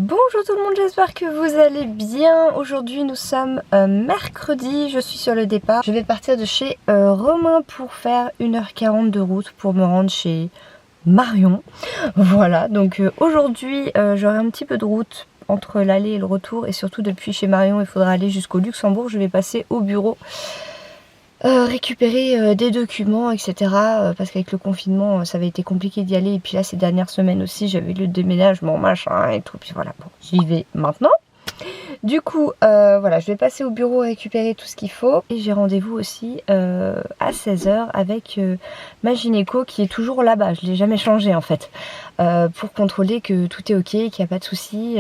Bonjour tout le monde, j'espère que vous allez bien. Aujourd'hui nous sommes mercredi, je suis sur le départ. Je vais partir de chez Romain pour faire 1h40 de route pour me rendre chez Marion. Voilà, donc aujourd'hui j'aurai un petit peu de route entre l'aller et le retour. Et surtout depuis chez Marion il faudra aller jusqu'au Luxembourg. Je vais passer au bureau. Récupérer des documents etc, parce qu'avec le confinement ça avait été compliqué d'y aller, et puis là ces dernières semaines aussi j'avais le déménagement machin et tout, puis voilà, bon, j'y vais maintenant. Du coup voilà, je vais passer au bureau récupérer tout ce qu'il faut, et j'ai rendez-vous aussi à 16h avec ma gynéco qui est toujours là-bas, je l'ai jamais changé en fait, pour contrôler que tout est ok, qu'il n'y a pas de souci,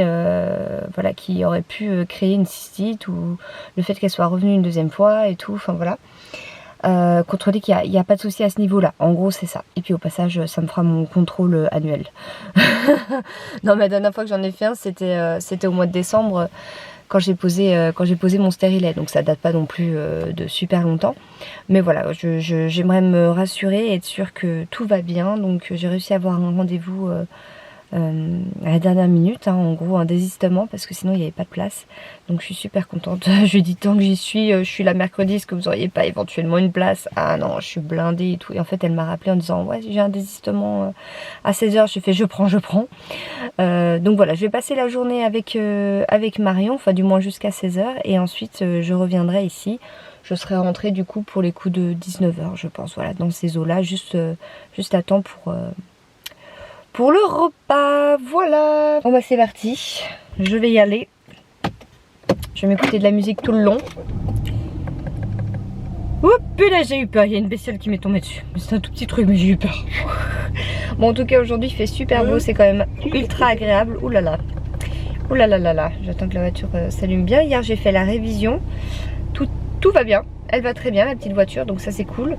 voilà, qui aurait pu créer une cystite ou le fait qu'elle soit revenue une deuxième fois et tout, enfin voilà. Contrôler qu'il n'y a pas de souci à ce niveau là, en gros c'est ça. Et puis au passage ça me fera mon contrôle annuel. Non, mais la dernière fois que j'en ai fait un c'était au mois de décembre, quand j'ai posé mon stérilet, donc ça date pas non plus de super longtemps, mais voilà, j'aimerais me rassurer et être sûre que tout va bien. Donc j'ai réussi à avoir un rendez-vous à la dernière minute, hein, en gros un désistement, parce que sinon il n'y avait pas de place, donc je suis super contente. Je lui dis, tant que j'y suis, je suis là mercredi, est-ce que vous auriez pas éventuellement une place? Ah non, je suis blindée et tout. Et en fait elle m'a rappelé en disant ouais, j'ai un désistement à 16h. J'ai fait je prends. Donc voilà, je vais passer la journée avec Marion, enfin du moins jusqu'à 16h, et ensuite je reviendrai ici. Je serai rentrée du coup pour les coups de 19h je pense, voilà, dans ces eaux là, juste à temps pour le repas. Voilà. Bon bah c'est parti, je vais y aller. Je vais m'écouter de la musique tout le long. Oups, là j'ai eu peur, il y a une bestiole qui m'est tombée dessus. C'est un tout petit truc mais j'ai eu peur. Bon en tout cas aujourd'hui il fait super beau, c'est quand même ultra agréable. Ouh là là. Ouh là là là là. J'attends que la voiture s'allume bien. Hier j'ai fait la révision. Tout va bien. Elle va très bien la petite voiture, donc ça c'est cool.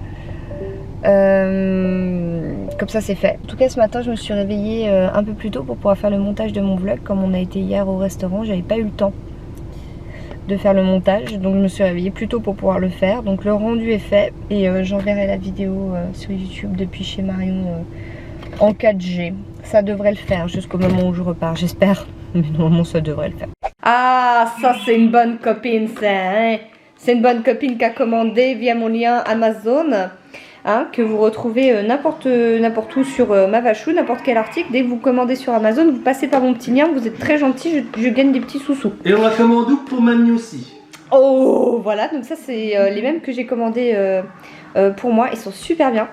Comme ça c'est fait. En tout cas ce matin je me suis réveillée un peu plus tôt pour pouvoir faire le montage de mon vlog. Comme on a été hier au restaurant, j'avais pas eu le temps de faire le montage, donc je me suis réveillée plus tôt pour pouvoir le faire. Donc le rendu est fait, et j'enverrai la vidéo sur YouTube depuis chez Marion en 4G. Ça devrait le faire jusqu'au moment où je repars, j'espère. Mais normalement ça devrait le faire. Ah, ça c'est une bonne copine, ça, hein. C'est une bonne copine qui a commandé via mon lien Amazon, hein, que vous retrouvez n'importe où sur Mavachou, n'importe quel article. Dès que vous commandez sur Amazon, vous passez par mon petit lien, vous êtes très gentil, je gagne des petits sous-sous. Et on la commande où pour mamie aussi? Oh, voilà, donc ça c'est les mêmes que j'ai commandés pour moi, ils sont super bien.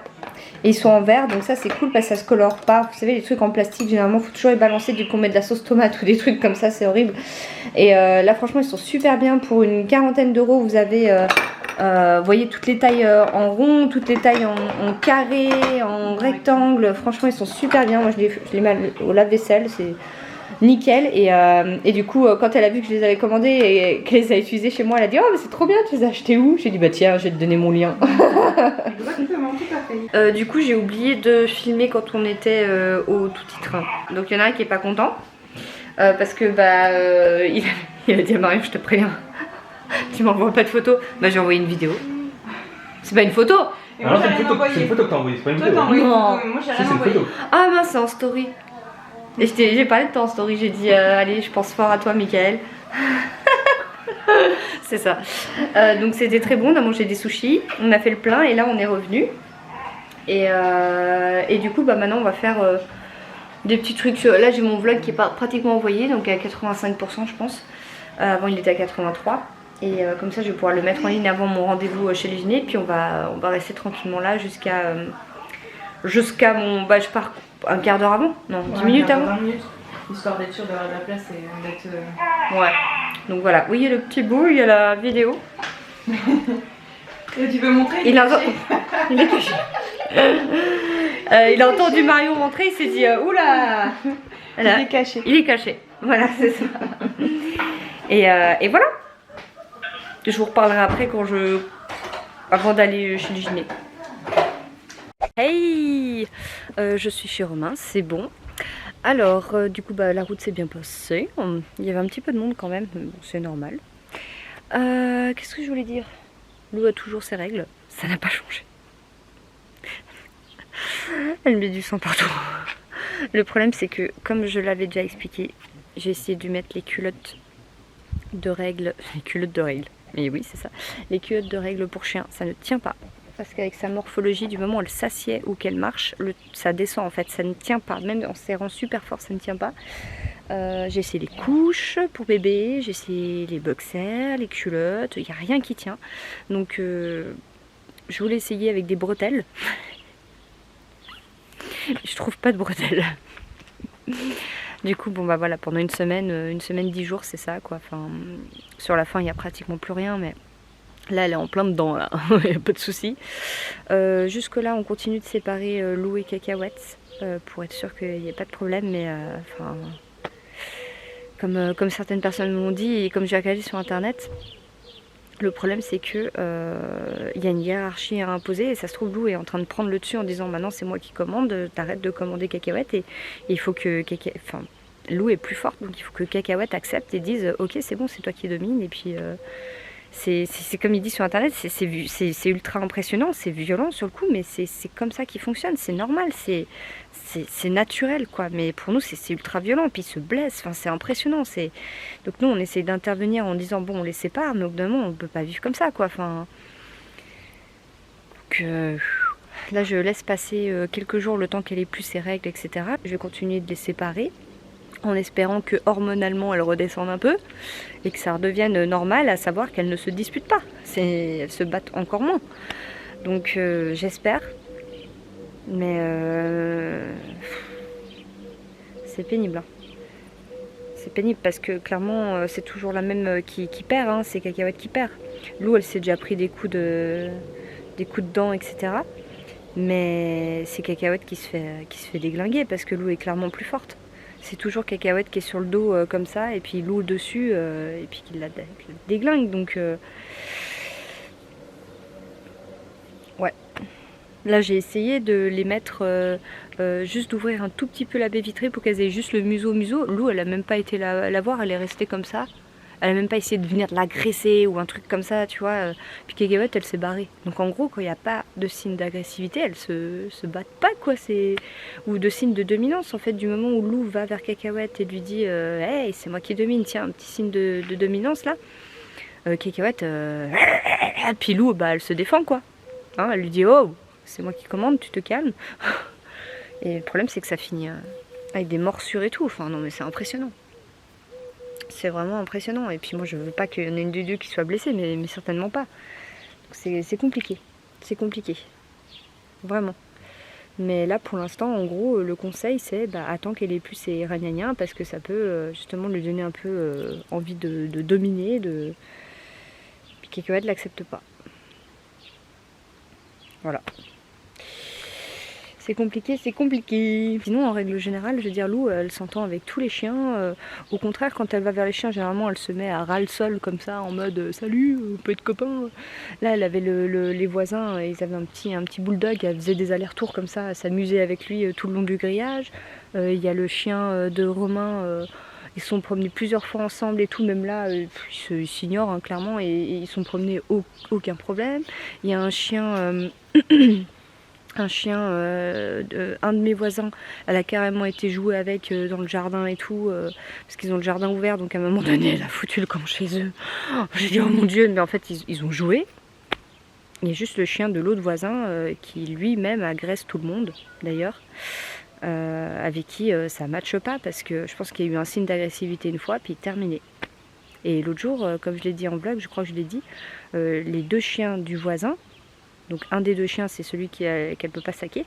Et ils sont en verre, donc ça c'est cool parce que ça se colore pas. Vous savez, les trucs en plastique, généralement, faut toujours les balancer dès qu'on met de la sauce tomate ou des trucs comme ça, c'est horrible. Et là, franchement, ils sont super bien. Pour une quarantaine d'euros, vous avez, vous voyez, toutes les tailles en rond, toutes les tailles en carré, en rectangle. Franchement, ils sont super bien. Moi, je les mets au lave-vaisselle, c'est nickel. Et du coup, quand elle a vu que je les avais commandés et qu'elle les a utilisés chez moi, elle a dit oh mais c'est trop bien, tu les as achetés où? J'ai dit bah tiens, je vais te donner mon lien. Exactement, tout à fait. Du coup j'ai oublié de filmer quand on était au tout titre, donc il y en a un qui est pas content parce que bah il a dit à Marion je te préviens, tu m'envoies pas de photo. Bah j'ai envoyé une vidéo. C'est pas une photo. Et alors c'est une photo que t'as envoyée, c'est pas une vidéo. Non. Moi j'ai Si, rien c'est une envoyé. photo. Ah mince, c'est en story. Et j'ai parlé de toi en story, j'ai dit allez je pense fort à toi Mickaël. C'est ça. Donc c'était très bon, on a mangé des sushis, on a fait le plein et là on est revenu. Et du coup bah maintenant on va faire des petits trucs. Là j'ai mon vlog qui est pratiquement envoyé, donc à 85% je pense. Avant il était à 83. Et comme ça je vais pouvoir le mettre en ligne avant mon rendez-vous chez les gyné. Puis on va rester tranquillement là jusqu'à mon... Bah je pars un quart d'heure avant. Non, 10 minutes avant. 20 minutes. Histoire d'être sûr d'avoir de la place et d'être... Ouais. Donc voilà, oui il y a le petit bout, il y a la vidéo. Et tu peux montrer? Il a caché. Il a entendu Marion rentrer, il s'est dit oula. Voilà. Il est caché. Il est caché. Voilà, c'est ça. Et voilà. Je vous reparlerai après avant d'aller chez le gyné. Hey, je suis chez Romain, c'est bon. Alors, du coup, bah, la route s'est bien passée. Il y avait un petit peu de monde quand même, mais bon, c'est normal. Qu'est-ce que je voulais dire? Lou a toujours ses règles, ça n'a pas changé. Elle met du sang partout. Le problème, c'est que, comme je l'avais déjà expliqué, j'ai essayé de lui mettre les culottes de règles. Les culottes de règles, mais oui c'est ça. Les culottes de règles pour chien, ça ne tient pas. Parce qu'avec sa morphologie, du moment où elle s'assied ou qu'elle marche, ça descend en fait, ça ne tient pas. Même en serrant super fort, ça ne tient pas. J'ai essayé les couches pour bébé, j'ai essayé les boxers, les culottes, il n'y a rien qui tient. Donc je voulais essayer avec des bretelles. Je trouve pas de bretelles. Du coup, bon bah voilà, pendant une semaine 10 jours, c'est ça quoi. Enfin, sur la fin, il n'y a pratiquement plus rien, mais là, elle est en plein dedans, là. Il n'y a pas de souci. Jusque là, on continue de séparer Lou et Cacahuète pour être sûr qu'il n'y ait pas de problème, mais enfin, comme certaines personnes m'ont dit et comme j'ai regardé sur internet, le problème c'est que y a une hiérarchie à imposer et ça se trouve Lou est en train de prendre le dessus en disant maintenant c'est moi qui commande, t'arrêtes de commander Cacahuète et il faut que Lou est plus forte donc il faut que Cacahuète accepte et dise ok c'est bon c'est toi qui domine et puis c'est comme il dit sur internet, c'est ultra impressionnant, c'est violent sur le coup mais c'est comme ça qu'il fonctionne, c'est normal, c'est naturel quoi, mais pour nous c'est ultra violent, puis ils se blessent, enfin, c'est impressionnant. Donc nous on essaie d'intervenir en disant bon on les sépare, mais au bout d'un moment on peut pas vivre comme ça quoi. Enfin, donc, là je laisse passer quelques jours le temps qu'elle ait plus ses règles, etc. Je vais continuer de les séparer en espérant que hormonalement elles redescendent un peu et que ça redevienne normal, à savoir qu'elles ne se disputent pas, elles se battent encore moins. Donc j'espère. Mais c'est pénible. Hein. C'est pénible parce que clairement c'est toujours la même qui perd, hein, c'est Cacahuète qui perd. Lou elle s'est déjà pris des coups de dents, etc. Mais c'est Cacahuète qui se fait déglinguer parce que Lou est clairement plus forte. C'est toujours Cacahuète qui est sur le dos comme ça et puis Lou dessus et puis qui la déglingue. Donc ouais. Là j'ai essayé de les mettre, juste d'ouvrir un tout petit peu la baie vitrée pour qu'elles aient juste le museau. Lou elle a même pas été la voir, elle est restée comme ça. Elle a même pas essayé de venir l'agresser ou un truc comme ça, tu vois. Puis Cacahuète elle s'est barrée. Donc en gros quand il n'y a pas de signe d'agressivité, elles se battent pas quoi. Ou de signe de dominance en fait. Du moment où Lou va vers Cacahuète et lui dit hey c'est moi qui domine, tiens un petit signe de dominance là. Cacahuète puis Lou bah elle se défend quoi. Hein, elle lui dit oh c'est moi qui commande, tu te calmes. Et le problème c'est que ça finit avec des morsures et tout. Enfin non mais c'est impressionnant. C'est vraiment impressionnant. Et puis moi je veux pas qu'il y en ait une des deux qui soit blessée, mais certainement pas. C'est compliqué. C'est compliqué. Vraiment. Mais là pour l'instant en gros le conseil c'est bah, attends qu'elle ait plus ses ragnagnas parce que ça peut justement lui donner un peu envie de dominer. Puis Cacahuète l'accepte pas. Voilà. C'est compliqué, c'est compliqué. Sinon, en règle générale, je veux dire, Lou, elle s'entend avec tous les chiens. Au contraire, quand elle va vers les chiens, généralement, elle se met à ras le sol comme ça, en mode salut, on peut être copains. Là, elle avait les voisins, ils avaient un petit bulldog, elle faisait des allers-retours comme ça, elle s'amusait avec lui tout le long du grillage. Il y a le chien de Romain. Ils se sont promenés plusieurs fois ensemble et tout, même là, ils s'ignorent hein, clairement et ils se sont promenés aucun problème. Il y a un chien. Un chien, un de mes voisins, elle a carrément été jouée avec dans le jardin et tout, parce qu'ils ont le jardin ouvert, donc à un moment donné, elle a foutu le camp chez eux. J'ai dit, oh mon Dieu, mais en fait, ils ont joué. Il y a juste le chien de l'autre voisin qui lui-même agresse tout le monde, d'ailleurs, avec qui ça ne matche pas, parce que je pense qu'il y a eu un signe d'agressivité une fois, puis terminé. Et l'autre jour, comme je l'ai dit en vlog, je crois que je l'ai dit, les deux chiens du voisin, donc un des deux chiens c'est celui qu'elle peut pas saquer,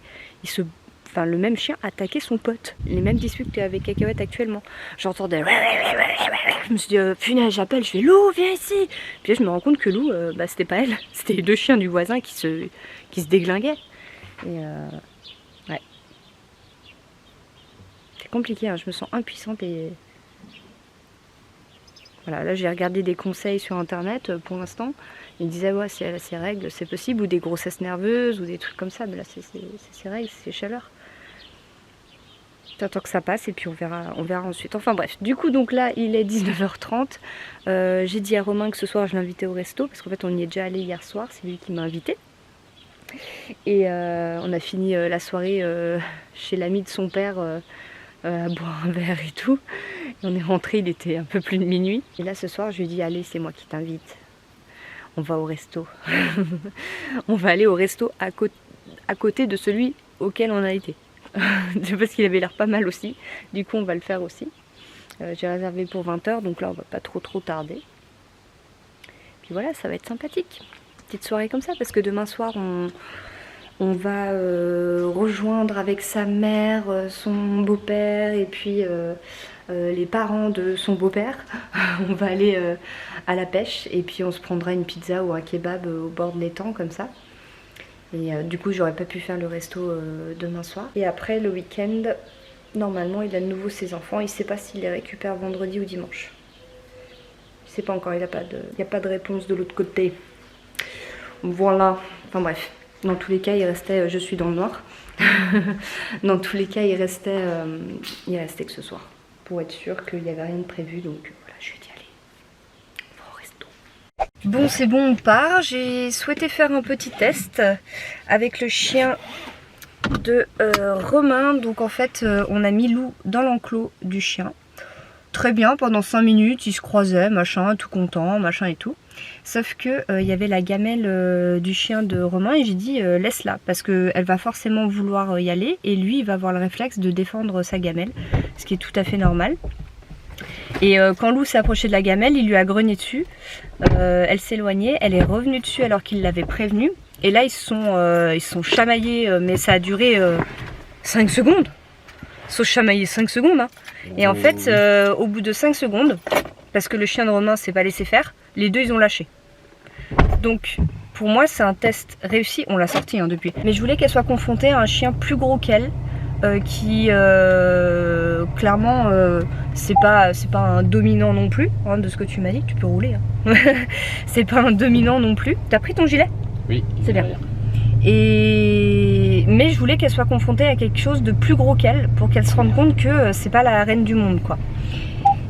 le même chien attaquait son pote. Les mêmes disputes qu'avec Cacahuète actuellement. J'entendais je me suis dit punaise j'appelle, je fais Lou viens ici. Puis là je me rends compte que Lou c'était pas elle, c'était les deux chiens du voisin qui se déglinguaient. Et ouais. C'est compliqué, hein. Je me sens impuissante et voilà, là j'ai regardé des conseils sur internet pour l'instant. Ils disaient ouais si elle a ses règles c'est possible, ou des grossesses nerveuses ou des trucs comme ça, mais là c'est ses règles, c'est ses chaleurs. J'attends que ça passe et puis on verra ensuite. Enfin bref, du coup donc là il est 19h30. J'ai dit à Romain que ce soir je l'invitais au resto, parce qu'en fait on y est déjà allé hier soir, c'est lui qui m'a invité. Et on a fini la soirée chez l'ami de son père à boire un verre et tout. Et on est rentré, il était un peu plus de minuit. Et là ce soir je lui ai dit allez c'est moi qui t'invite. On va au resto. On va aller au resto à côté de celui auquel on a été. Parce qu'il avait l'air pas mal aussi. Du coup on va le faire aussi. J'ai réservé pour 20 h, donc là on va pas trop tarder. Puis voilà, ça va être sympathique. Petite soirée comme ça, parce que demain soir on va rejoindre avec sa mère, son beau-père et puis les parents de son beau-père. On va aller à la pêche et puis on se prendra une pizza ou un kebab au bord de l'étang comme ça. Et du coup j'aurais pas pu faire le resto demain soir. Et après le week-end, normalement il a de nouveau ses enfants. Il sait pas s'il les récupère vendredi ou dimanche. Il sait pas encore, il n'y a pas de réponse de l'autre côté. Voilà, enfin bref. Dans tous les cas il restait, je suis dans le noir. Dans tous les cas il restait que ce soir. Pour être sûr qu'il n'y avait rien de prévu, donc voilà, je vais y aller. On va au resto. Bon, c'est bon, on part. J'ai souhaité faire un petit test avec le chien de Romain. Donc en fait, on a mis Lou dans l'enclos du chien. Très bien, pendant 5 minutes, ils se croisaient, machin, tout content, machin et tout. Sauf que il y avait la gamelle du chien de Romain et j'ai dit laisse-la parce qu'elle va forcément vouloir y aller et lui il va avoir le réflexe de défendre sa gamelle, ce qui est tout à fait normal. Et quand Lou s'est approché de la gamelle, il lui a grogné dessus, elle s'éloignait, elle est revenue dessus alors qu'il l'avait prévenue et là ils se sont chamaillés, mais ça a duré 5 secondes. Ils se sont chamaillés 5 secondes hein. Et en fait au bout de 5 secondes, parce que le chien de Romain s'est pas laissé faire, les deux ils ont lâché. Donc pour moi c'est un test réussi, on l'a sorti hein, depuis. Mais je voulais qu'elle soit confrontée à un chien plus gros qu'elle, qui clairement c'est pas un dominant non plus, hein, de ce que tu m'as dit, tu peux rouler. Hein. C'est pas un dominant non plus. T'as pris ton gilet? Oui. C'est bien. Mais je voulais qu'elle soit confrontée à quelque chose de plus gros qu'elle pour qu'elle se rende compte que c'est pas la reine du monde quoi.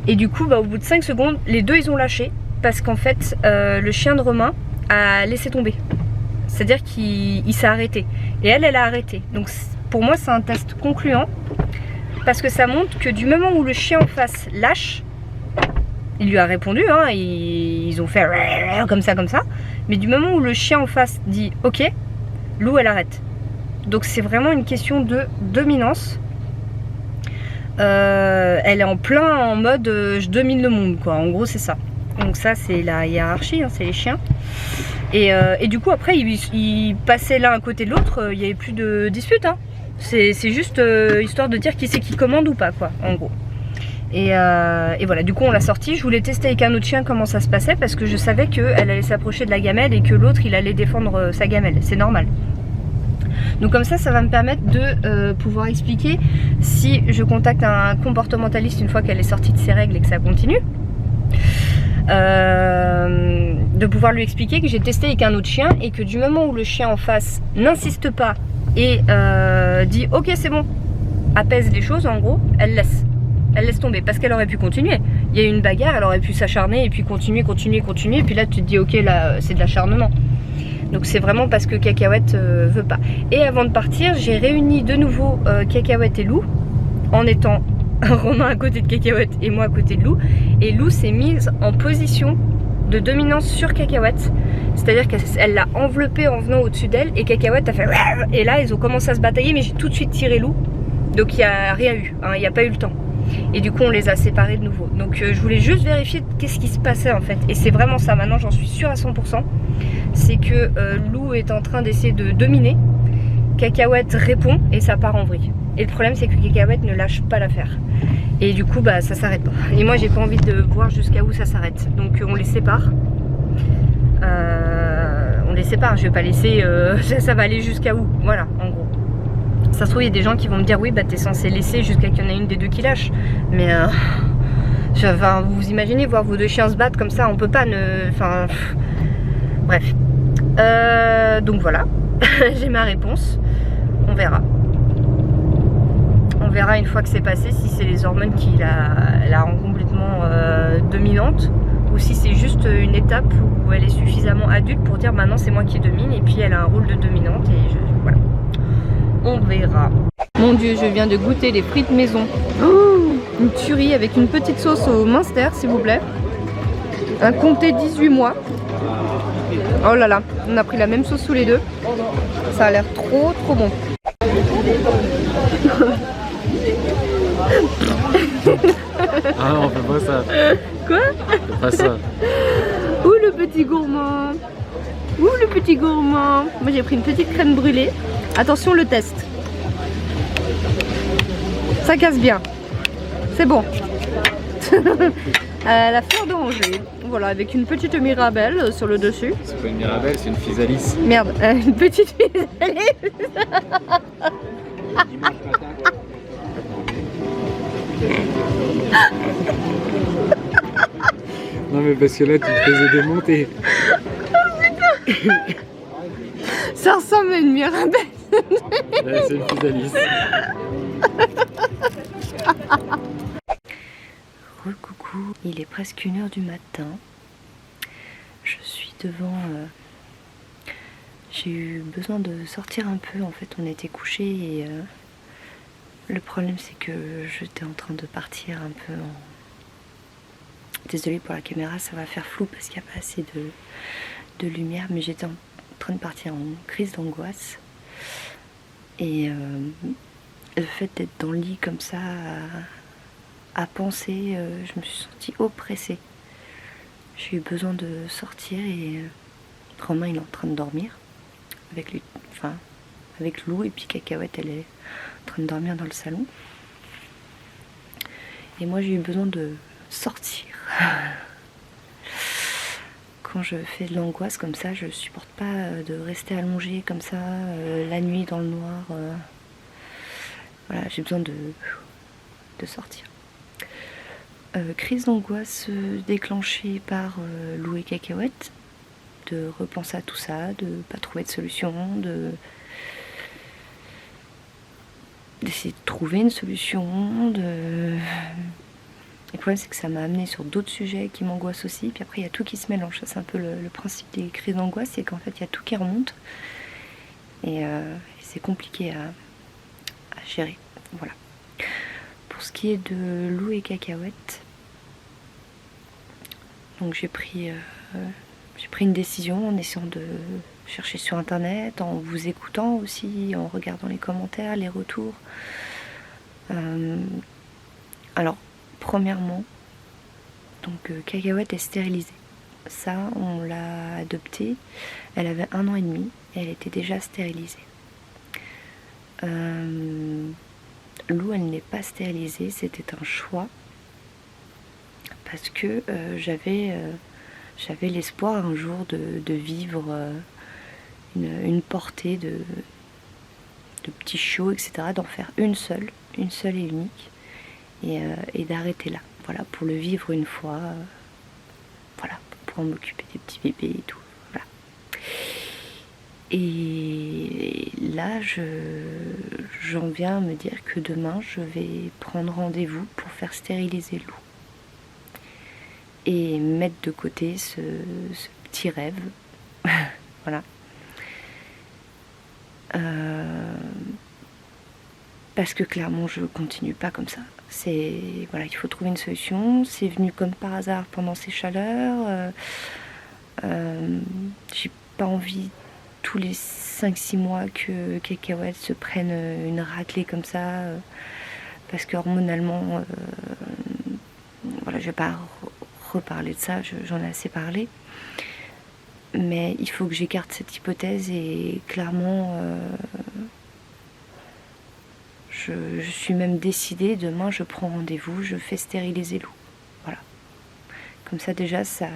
Et du coup bah, au bout de 5 secondes les deux ils ont lâché parce qu'en fait le chien de Romain a laissé tomber. C'est à dire qu'il s'est arrêté et elle a arrêté. Donc pour moi c'est un test concluant parce que ça montre que du moment où le chien en face lâche, il lui a répondu hein, ils ont fait comme ça, mais du moment où le chien en face dit ok, Lou elle arrête. Donc c'est vraiment une question de dominance. Elle est en plein en mode je domine le monde quoi, en gros c'est ça. Donc ça c'est la hiérarchie, hein, c'est les chiens. Et du coup après ils passaient l'un à côté de l'autre, il n'y avait plus de dispute hein. C'est juste histoire de dire qui c'est qui commande ou pas quoi, en gros. Et voilà, du coup on l'a sorti. Je voulais tester avec un autre chien comment ça se passait parce que je savais qu'elle allait s'approcher de la gamelle et que l'autre il allait défendre sa gamelle, c'est normal. Donc comme ça va me permettre de pouvoir expliquer si je contacte un comportementaliste une fois qu'elle est sortie de ses règles et que ça continue. De pouvoir lui expliquer que j'ai testé avec un autre chien et que du moment où le chien en face n'insiste pas et dit ok c'est bon, apaise les choses en gros, elle laisse tomber parce qu'elle aurait pu continuer. Il y a eu une bagarre, elle aurait pu s'acharner et puis continuer et puis là tu te dis ok là c'est de l'acharnement. Donc c'est vraiment parce que Cacahuète veut pas. Et avant de partir j'ai réuni de nouveau Cacahuète et Lou en étant Romain à côté de Cacahuète et moi à côté de Lou. Et Lou s'est mise en position de dominance sur Cacahuète. C'est-à-dire qu'elle l'a enveloppée en venant au-dessus d'elle et Cacahuète a fait et là ils ont commencé à se batailler mais j'ai tout de suite tiré Lou. Donc il n'y a rien eu, hein, il n'y a pas eu le temps. Et du coup on les a séparés de nouveau. Donc je voulais juste vérifier qu'est-ce qui se passait en fait. Et c'est vraiment ça, maintenant j'en suis sûre à 100%. C'est que Lou est en train d'essayer de dominer. Cacahuète répond et ça part en vrille. Et le problème c'est que Cacahuète ne lâche pas l'affaire. Et du coup bah ça s'arrête pas. Et moi j'ai pas envie de voir jusqu'à où ça s'arrête. Donc on les sépare. On les sépare, je vais pas laisser ça va aller jusqu'à où. Voilà en gros. Ça se trouve il y a des gens qui vont me dire oui bah t'es censé laisser jusqu'à qu'il y en ait une des deux qui lâche. Mais enfin, vous imaginez voir vos deux chiens se battre comme ça, on peut pas ne. Enfin. Bref. Donc voilà. J'ai ma réponse. On verra. On verra une fois que c'est passé si c'est les hormones qui la rend complètement dominante ou si c'est juste une étape où elle est suffisamment adulte pour dire maintenant c'est moi qui domine et puis elle a un rôle de dominante et voilà. On verra. Mon Dieu, je viens de goûter les frites maison. Oh, une tuerie avec une petite sauce au Munster, s'il vous plaît. Un comté 18 mois. Oh là là, on a pris la même sauce tous les deux. Ça a l'air trop bon. Ah non, on fait pas ça. Quoi? On fait pas ça. Ouh le petit gourmand. Ouh le petit gourmand. Moi j'ai pris une petite crème brûlée. Attention le test. Ça casse bien. C'est bon. La fleur d'oranger. Voilà, avec une petite mirabelle sur le dessus. C'est pas une mirabelle, c'est une physalis. Merde, une petite physalis. Non mais parce que là tu te faisais démonter. Ça ressemble à une mirabelle. Là c'est une physalis. Coucou, il est presque 1h du matin. Je suis devant... J'ai eu besoin de sortir un peu, en fait on était couchés et le problème c'est que j'étais en train de partir un peu en... Désolée pour la caméra, ça va faire flou parce qu'il n'y a pas assez de lumière, mais j'étais en train de partir en crise d'angoisse. Et le fait d'être dans le lit comme ça, à penser, je me suis sentie oppressée. J'ai eu besoin de sortir et Romain il est en train de dormir avec lui, enfin avec Lou, et puis Cacahuète elle est en train de dormir dans le salon. Et moi j'ai eu besoin de sortir. Quand je fais de l'angoisse comme ça, je supporte pas de rester allongée comme ça la nuit dans le noir. Voilà, j'ai besoin de sortir. Crise d'angoisse déclenchée par Lou et Cacahuète, de repenser à tout ça, de pas trouver de solution, d'essayer de trouver une solution, Le problème c'est que ça m'a amené sur d'autres sujets qui m'angoissent aussi, puis après il y a tout qui se mélange. C'est un peu le principe des crises d'angoisse, c'est qu'en fait il y a tout qui remonte et c'est compliqué à gérer. Voilà. Pour ce qui est de Lou et Cacahuète, donc j'ai pris une décision en essayant de chercher sur internet, en vous écoutant aussi, en regardant les commentaires, les retours. Alors premièrement, donc Cacahuète est stérilisée. Ça, on l'a adoptée. Elle avait 1 an et demi et elle était déjà stérilisée. Lou, elle n'est pas stérilisée. C'était un choix parce que j'avais l'espoir un jour de vivre une portée de petits chiots, etc. D'en faire une seule et unique. Et d'arrêter là, voilà, pour le vivre une fois, voilà, pour pouvoir m'occuper des petits bébés et tout, voilà. Et là, j'en viens à me dire que demain, je vais prendre rendez-vous pour faire stériliser Lou. Et mettre de côté ce petit rêve, voilà. Parce que clairement je continue pas comme ça. Voilà, il faut trouver une solution. C'est venu comme par hasard pendant ces chaleurs. J'ai pas envie tous les 5-6 mois que Cacahuète se prenne une raclée comme ça, parce que hormonalement, voilà, je vais pas reparler de ça, j'en ai assez parlé. Mais il faut que j'écarte cette hypothèse et clairement... Je suis même décidée, demain je prends rendez-vous, je fais stériliser Lou. Voilà. Comme ça déjà ça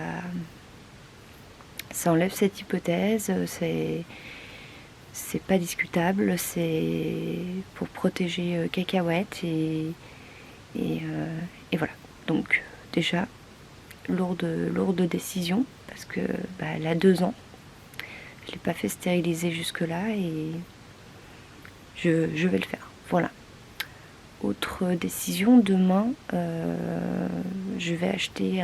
enlève cette hypothèse, c'est pas discutable, c'est pour protéger Cacahuète et voilà. Donc déjà, lourde décision, parce que elle a 2 ans. Je l'ai pas fait stériliser jusque là et je vais le faire. Voilà. Autre décision, demain, je vais acheter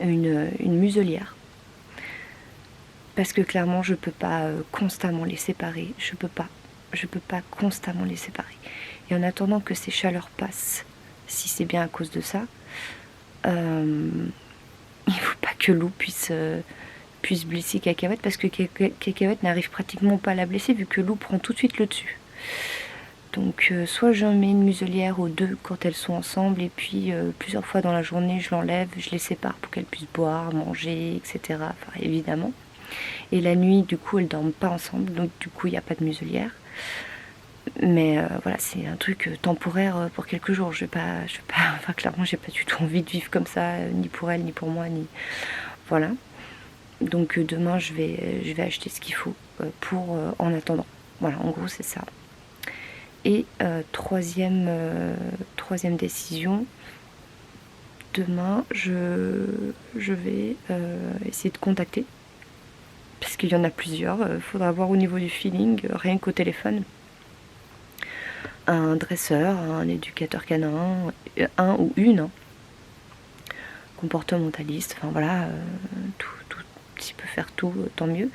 une muselière. Parce que clairement, je peux pas constamment les séparer. Je peux pas. je peux pas constamment les séparer. Et en attendant que ces chaleurs passent, si c'est bien à cause de ça, il faut pas que Lou puisse blesser Cacahuète, parce que Cacahuète n'arrive pratiquement pas à la blesser vu que Lou prend tout de suite le dessus. Donc soit je mets une muselière aux deux quand elles sont ensemble, et puis plusieurs fois dans la journée je l'enlève, je les sépare pour qu'elles puissent boire, manger, etc. Enfin, évidemment. Et la nuit, du coup, elles dorment pas ensemble, donc du coup il n'y a pas de muselière. Mais voilà, c'est un truc temporaire pour quelques jours. Je vais pas, enfin clairement j'ai pas du tout envie de vivre comme ça, ni pour elle, ni pour moi, ni voilà. Donc demain je vais acheter ce qu'il faut pour en attendant. Voilà, en gros c'est ça. Et troisième décision, demain je vais essayer de contacter, parce qu'il y en a plusieurs, faudra voir au niveau du feeling, rien qu'au téléphone, un dresseur, un éducateur canin, un ou une, comportementaliste, enfin voilà, tout, s'il peut faire tout, tant mieux.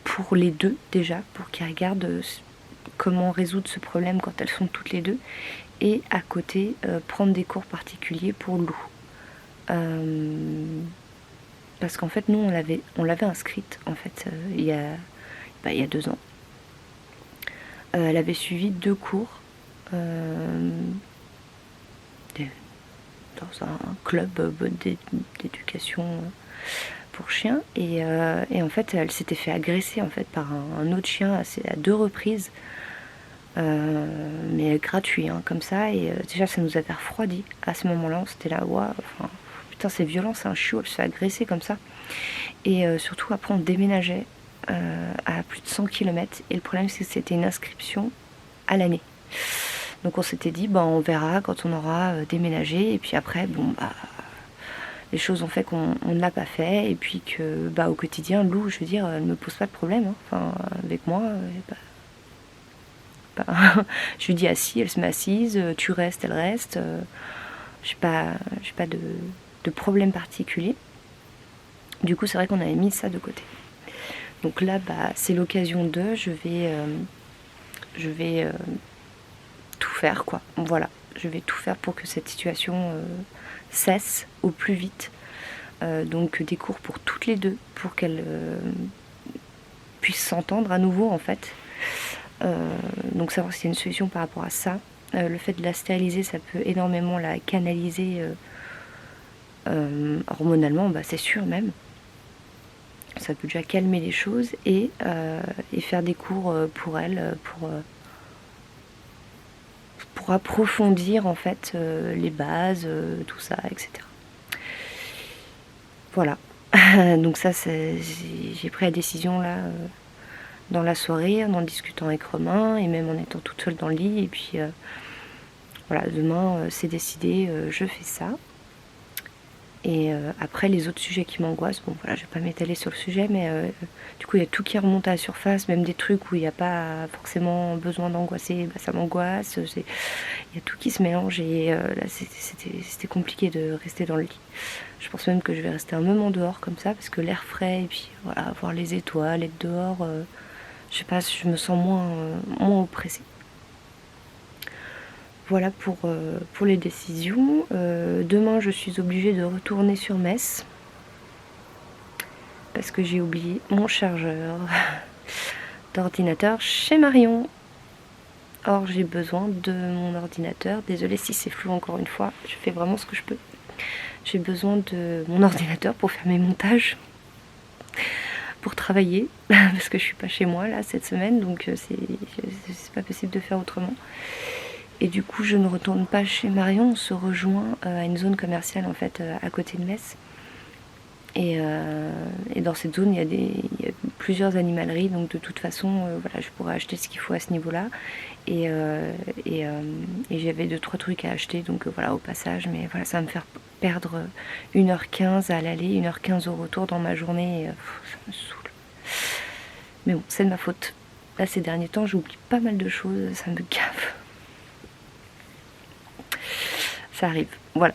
Pour les deux déjà, pour qu'ils regardent comment résoudre ce problème quand elles sont toutes les deux, et à côté prendre des cours particuliers pour Lou. Parce qu'en fait nous on l'avait inscrite en fait il y a 2 ans. Elle avait suivi 2 cours dans un club d'éducation pour chiens, et en fait elle s'était fait agresser en fait par un autre chien à 2 reprises, mais gratuit comme ça, et déjà ça nous avait refroidi à ce moment-là. On s'était là, ouah, enfin, putain c'est violent, c'est un chiot, elle se fait agresser comme ça. Et surtout après on déménageait à plus de 100 km, et le problème c'est que c'était une inscription à l'année. Donc on s'était dit on verra quand on aura déménagé, et puis après les choses ont fait qu'on ne l'a pas fait, et puis que au quotidien Lou, je veux dire, elle me pose pas de problème, enfin avec moi, je lui dis assis, elle se met assise, tu restes, elle reste, j'ai pas de problème particulier. Du coup c'est vrai qu'on avait mis ça de côté. Donc là c'est l'occasion je vais tout faire quoi, voilà, je vais tout faire pour que cette situation cesse au plus vite. Donc des cours pour toutes les deux, pour qu'elles puissent s'entendre à nouveau en fait. Donc savoir s'il y a une solution par rapport à ça. Le fait de la stériliser, ça peut énormément la canaliser hormonalement, c'est sûr même. Ça peut déjà calmer les choses, et faire des cours pour elle, pour approfondir en fait les bases, tout ça, etc. Voilà. Donc ça, j'ai pris la décision là dans la soirée, en discutant avec Romain, et même en étant toute seule dans le lit. Et puis voilà, demain c'est décidé, je fais ça. Et après les autres sujets qui m'angoissent, voilà, je vais pas m'étaler sur le sujet, mais du coup il y a tout qui remonte à la surface, même des trucs où il n'y a pas forcément besoin d'angoisser, ça m'angoisse, il y a tout qui se mélange, et là c'était compliqué de rester dans le lit. Je pense même que je vais rester un moment dehors comme ça, parce que l'air frais, et puis voilà, voir les étoiles, être dehors, je sais pas, je me sens moins oppressée. Voilà pour les décisions. Demain, je suis obligée de retourner sur Metz, parce que j'ai oublié mon chargeur d'ordinateur chez Marion. Or, j'ai besoin de mon ordinateur. Désolée si c'est flou encore une fois, je fais vraiment ce que je peux. J'ai besoin de mon ordinateur pour faire mes montages, pour travailler, parce que je suis pas chez moi là cette semaine, donc c'est pas possible de faire autrement. Et du coup, je ne retourne pas chez Marion, on se rejoint à une zone commerciale en fait à côté de Metz. Et dans cette zone, il y a plusieurs animaleries, donc de toute façon, voilà, je pourrais acheter ce qu'il faut à ce niveau-là. Et j'avais 2-3 trucs à acheter, donc voilà, au passage. Mais voilà, ça va me faire perdre 1h15 à l'aller, 1h15 au retour dans ma journée. Et, ça me saoule. Mais bon, c'est de ma faute. Là, ces derniers temps, j'oublie pas mal de choses, ça me gave. Ça arrive, voilà.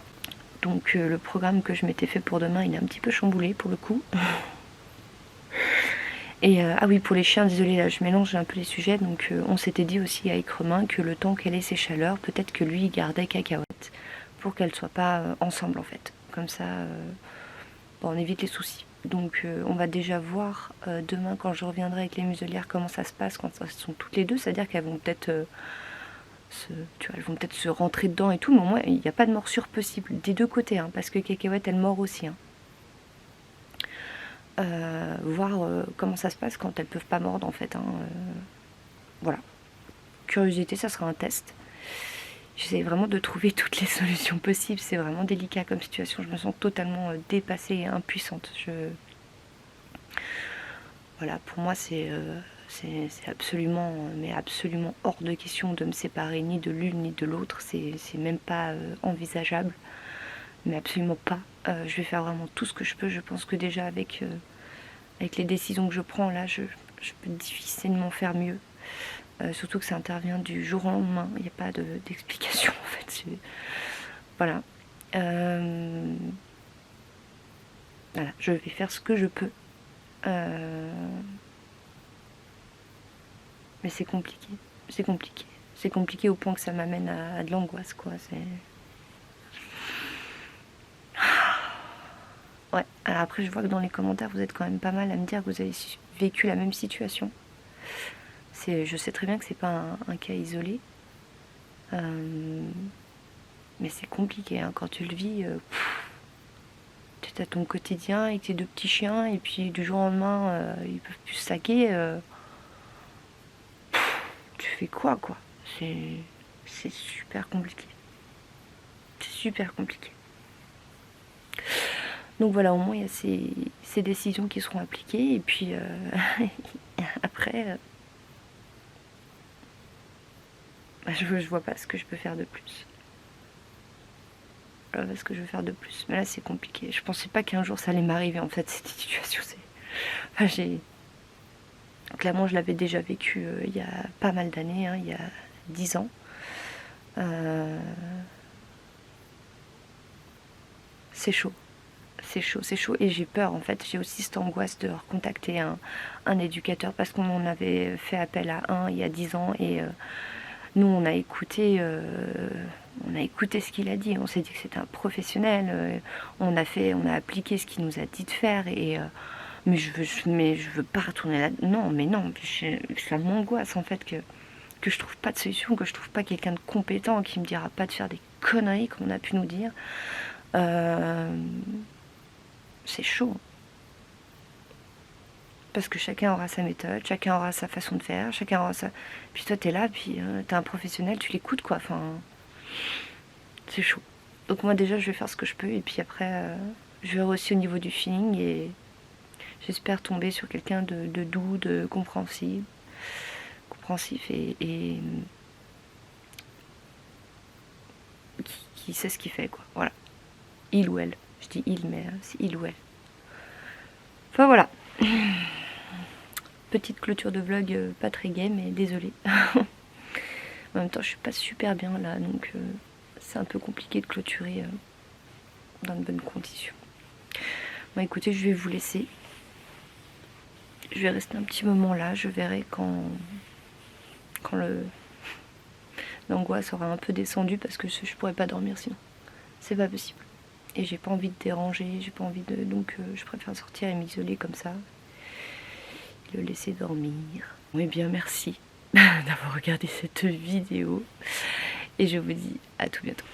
Donc le programme que je m'étais fait pour demain, il est un petit peu chamboulé pour le coup. Et ah oui, pour les chiens, désolé, là je mélange un peu les sujets. Donc on s'était dit aussi avec Romain que le temps qu'elle ait ses chaleurs, peut-être que lui il gardait Cacahuète pour qu'elles soient pas ensemble en fait. Comme ça, bon, on évite les soucis. Donc on va déjà voir demain quand je reviendrai avec les muselières comment ça se passe quand elles sont toutes les deux. C'est-à-dire qu'elles vont peut-être elles vont peut-être se rentrer dedans et tout, mais au moins il n'y a pas de morsure possible des deux côtés, hein, parce que Cacahuète elle mord aussi. Hein. Voir comment ça se passe quand elles peuvent pas mordre en fait. Hein, voilà. Curiosité, ça sera un test. J'essaie vraiment de trouver toutes les solutions possibles. C'est vraiment délicat comme situation. Je me sens totalement dépassée et impuissante. Voilà, pour moi c'est absolument, mais absolument hors de question de me séparer ni de l'une ni de l'autre. C'est même pas envisageable. Mais absolument pas. Je vais faire vraiment tout ce que je peux. Je pense que déjà avec les décisions que je prends là, je peux difficilement faire mieux. Surtout que ça intervient du jour au lendemain. Il n'y a pas d'explication en fait. Voilà. Voilà. Je vais faire ce que je peux. Mais c'est compliqué. C'est compliqué. C'est compliqué au point que ça m'amène à de l'angoisse, quoi. Ouais. Alors après, je vois que dans les commentaires, vous êtes quand même pas mal à me dire que vous avez vécu la même situation. Je sais très bien que c'est pas un cas isolé. Mais c'est compliqué, hein. Quand tu le vis, tu as ton quotidien avec tes deux petits chiens, et puis du jour au lendemain, ils peuvent plus se saquer. Tu fais quoi C'est super compliqué. C'est super compliqué. Donc voilà, au moins il y a ces décisions qui seront appliquées, et puis après, je vois pas ce que je peux faire de plus. Ce que je veux faire de plus. Mais là c'est compliqué. Je pensais pas qu'un jour ça allait m'arriver en fait, cette situation. Clairement je l'avais déjà vécu il y a pas mal d'années, hein, il y a 10 ans. C'est chaud. C'est chaud et j'ai peur en fait. J'ai aussi cette angoisse de recontacter un éducateur, parce qu'on en avait fait appel à un il y a 10 ans, et nous on a écouté ce qu'il a dit. On s'est dit que c'était un professionnel. On a appliqué ce qu'il nous a dit de faire, et mais je veux pas retourner là. Non, ça m'angoisse en fait que je trouve pas de solution, que je trouve pas quelqu'un de compétent qui me dira pas de faire des conneries comme on a pu nous dire. C'est chaud. Parce que chacun aura sa méthode, chacun aura sa façon de faire, chacun aura sa... Puis toi t'es là, puis t'es un professionnel, tu l'écoutes quoi. Enfin, c'est chaud. Donc moi déjà je vais faire ce que je peux, et puis après je verrai aussi au niveau du feeling, et j'espère tomber sur quelqu'un de doux, de compréhensif et qui sait ce qu'il fait quoi. Voilà. Il ou elle. Je dis il, mais c'est il ou elle. Enfin voilà. Petite clôture de vlog pas très gay, mais désolée. En même temps, je suis pas super bien là, donc c'est un peu compliqué de clôturer dans de bonnes conditions. Bon, écoutez, je vais vous laisser. Je vais rester un petit moment là. Je verrai quand l'angoisse aura un peu descendu, parce que je pourrais pas dormir sinon. C'est pas possible. Et j'ai pas envie de déranger, j'ai pas envie de... Donc je préfère sortir et m'isoler comme ça. Et le laisser dormir. Bon, eh bien merci d'avoir regardé cette vidéo. Et je vous dis à tout bientôt.